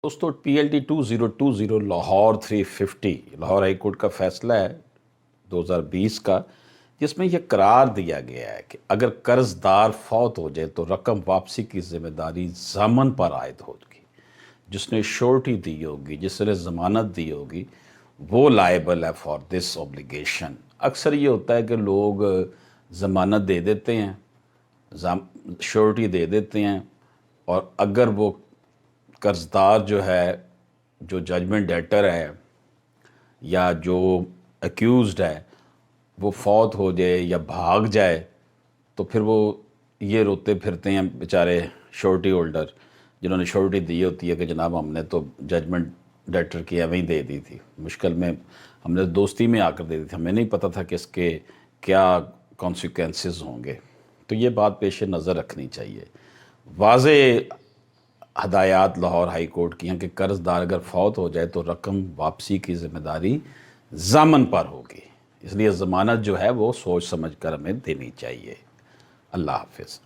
دوستو PLT 2020 Lahore 350 Lahore high court کا فیصلہ ہے 2020 کا، جس میں یہ قرار دیا گیا ہے کہ اگر قرض دار فوت ہو جائے تو رقم واپسی کی ذمہ داری ضامن پر عائد ہوگی۔ جس نے شورٹی دی ہوگی، جس نے ضمانت دی ہوگی، وہ لائبل ہے فار دس اوبلیگیشن۔ اکثر یہ ہوتا ہے کہ لوگ ضمانت دے دیتے ہیں، شورٹی دے دیتے ہیں، اور اگر وہ قرض دار جو ہے، جو ججمنٹ ڈیٹر ہے یا جو ایکیوزڈ ہے، وہ فوت ہو جائے یا بھاگ جائے تو پھر وہ یہ روتے پھرتے ہیں بیچارے شورٹی ہولڈر، جنہوں نے شورٹی دی ہوتی ہے کہ جناب ہم نے تو ججمنٹ ڈیٹر کی ایویں ہی دے دی تھی، مشکل میں ہم نے دوستی میں آ کر دے دی تھی، ہمیں نہیں پتہ تھا کہ اس کے کیا کانسیکوینسز ہوں گے۔ تو یہ بات پیش نظر رکھنی چاہیے۔ واضح ہدایات لاہور ہائی کورٹ کی ہیں کہ قرض دار اگر فوت ہو جائے تو رقم واپسی کی ذمہ داری ضامن پر ہوگی، اس لیے ضمانت جو ہے وہ سوچ سمجھ کر ہمیں دینی چاہیے۔ اللہ حافظ۔